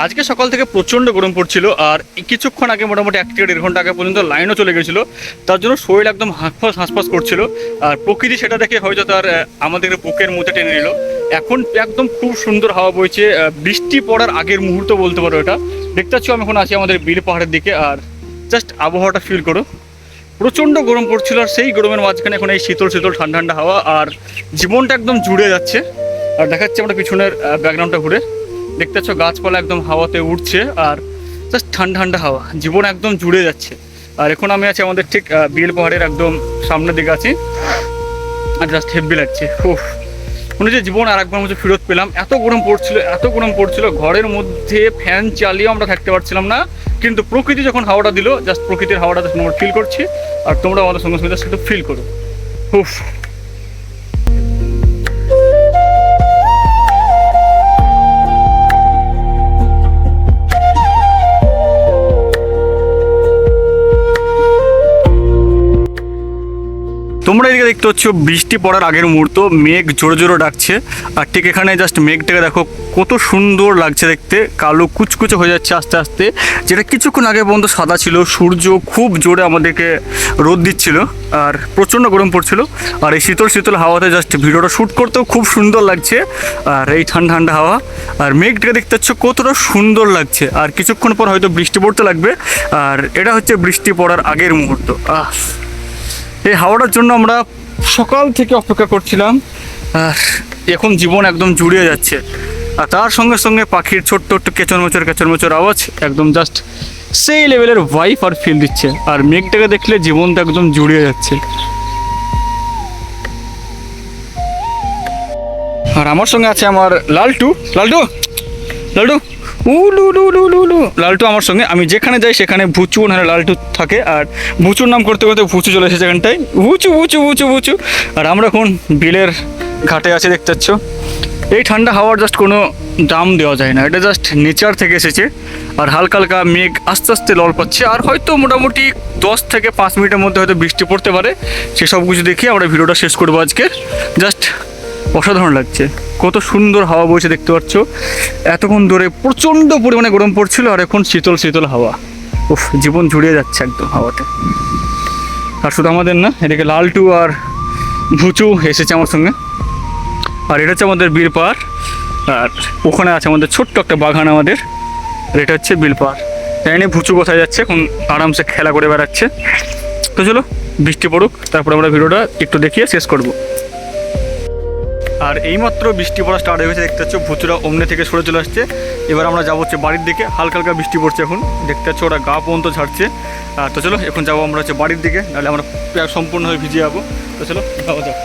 আজকে সকাল থেকে প্রচণ্ড গরম পড়ছিল, আর কিছুক্ষণ আগে মোটামুটি 1 থেকে 1.5 ঘন্টা আগে পর্যন্ত লাইনও চলে গেছিলো। তার জন্য শরীর একদম হাঁসফাঁস করছিল। আর প্রকৃতি সেটা দেখে হয়তো তার আমাদের বুকের মধ্যে টেনে নিল। এখন একদম খুব সুন্দর হাওয়া বইছে, বৃষ্টি পড়ার আগের মুহূর্ত বলতে পারো এটা। দেখতে পাচ্ছ আমি এখন আছি আমাদের বিল পাহাড়ের দিকে, আর জাস্ট আবহাওয়াটা ফিল করো। প্রচণ্ড গরম পড়ছিল, আর সেই গরমের মাঝখানে এখন এই শীতল শীতল ঠান্ডা ঠান্ডা হাওয়া, আর জীবনটা একদম জুড়ে যাচ্ছে। আর দেখাচ্ছে আমরা পিছনের ব্যাকগ্রাউন্ডটা ঘুরে, দেখতে পাচ্ছ গাছপালা একদম হাওয়াতে উঠছে, আর জাস্ট ঠান্ডা ঠান্ডা হাওয়া, জীবন একদম জুড়ে যাচ্ছে। আর এখন আমি আছি আমাদের ঠিক বিল পাহাড়ের একদম সামনের দিকে আছি, আর জাস্ট হেভি লাগছে। উফ, মনে হচ্ছে জীবন আর একবার মধ্যে ফেরত পেলাম। এত গরম পড়ছিল, ঘরের মধ্যে ফ্যান চালিয়েও আমরা থাকতে পারছিলাম না। কিন্তু প্রকৃতি যখন হাওয়াটা দিল, জাস্ট প্রকৃতির হাওয়াটা জাস্ট আমরা ফিল করছি, আর তোমরা আমাদের সঙ্গে সঙ্গে জাস্ট একটু ফিল করো। উফ, তোমরা এদিকে দেখতে পাচ্ছ বৃষ্টি পড়ার আগের মুহূর্ত, মেঘ জোরে জোরে ডাকছে। আর ঠিক এখানে জাস্ট মেঘটাকে দেখো কত সুন্দর লাগছে দেখতে, কালো কুচকুচে হয়ে যাচ্ছে আস্তে আস্তে। যেটা কিছুক্ষণ আগে পর্যন্ত সাদা ছিল, সূর্য খুব জোরে আমাদেরকে রোদ দিচ্ছিল, আর প্রচণ্ড গরম পড়ছিল। আর এই শীতল শীতল হাওয়াতে জাস্ট ভিডিওটা শ্যুট করতেও খুব সুন্দর লাগছে। আর এই ঠান্ডা ঠান্ডা হাওয়া, আর মেঘটাকে দেখতে পাচ্ছ কতটা সুন্দর লাগছে। আর কিছুক্ষণ পর হয়তো বৃষ্টি পড়তে লাগবে, আর এটা হচ্ছে বৃষ্টি পড়ার আগের মুহূর্ত। এই হাওয়াটার জন্য আমরা সকাল থেকে অপেক্ষা করছিলাম, আর এখন জীবন একদম জুড়িয়ে যাচ্ছে। আর তার সঙ্গে সঙ্গে পাখির ছোট্ট ছোট্ট কেচরমেচর আওয়াজ একদম জাস্ট সেই লেভেলের ভাইব আর ফিল দিচ্ছে। আর মেঘটাকে দেখলে জীবনটা একদম জুড়িয়ে যাচ্ছে। আর আমার সঙ্গে আছে আমার লালটু লালটু আমার সঙ্গে। আমি যেখানে যাই সেখানে ভুচু না লালটু থাকে, আর ভুচুর নাম করতে করতে ভুচু চলে এসেছে এখানটায়, ভুচু। আর আমরা এখন বিলের ঘাটে আছি, দেখতে পাচ্ছ। এই ঠান্ডা হাওয়ার জাস্ট কোনো দাম দেওয়া যায় না, এটা জাস্ট নেচার থেকে এসেছে। আর হালকা হালকা মেঘ আস্তে আস্তে লল পাচ্ছে, আর হয়তো মোটামুটি 10 থেকে 5 মিনিটের মধ্যে হয়তো বৃষ্টি পড়তে পারে। সেসব কিছু দেখে আমরা ভিডিওটা শেষ করবো আজকে। জাস্ট অসাধারণ লাগছে, কত সুন্দর হাওয়া বইছে দেখতে পাচ্ছ। এতক্ষণ ধরে প্রচণ্ড পরিমাণে গরম পড়ছিল, আর এখন শীতল শীতল হাওয়া। উফ, জীবন জুড়িয়ে যাচ্ছে একদম হাওয়াতে। আর শুধু আমাদের না, এদিকে লালটু আর ভুচু এসেছে আমার সঙ্গে। আর এটা হচ্ছে আমাদের বিল পাহাড়, আর ওখানে আছে আমাদের ছোট্ট একটা বাগান আমাদের। আর এটা হচ্ছে বিল পাহাড়। জানি না ভুচু কোথায় যাচ্ছে, এখন আরামসে খেলা করে বেড়াচ্ছে। তো চলো বৃষ্টি পড়ুক, তারপর আমরা ভিডিওটা একটু দেখিয়ে শেষ করবো। আর এইমাত্র বৃষ্টি পড়া স্টার্ট হয়ে গেছে, দেখতে পাচ্ছ ভুতুরা অমনে থেকে সরে চলে আসছে। এবার আমরা যাবো হচ্ছে বাড়ির দিকে। হালকা হালকা বৃষ্টি পড়ছে এখন, দেখতে পাচ্ছ ওরা গা পর্যন্ত ঝাড়ছে। তো চলো এখন যাবো আমরা হচ্ছে বাড়ির দিকে, নাহলে আমরা সম্পূর্ণভাবে ভিজে যাবো। তো চলো যাওয়া যাক।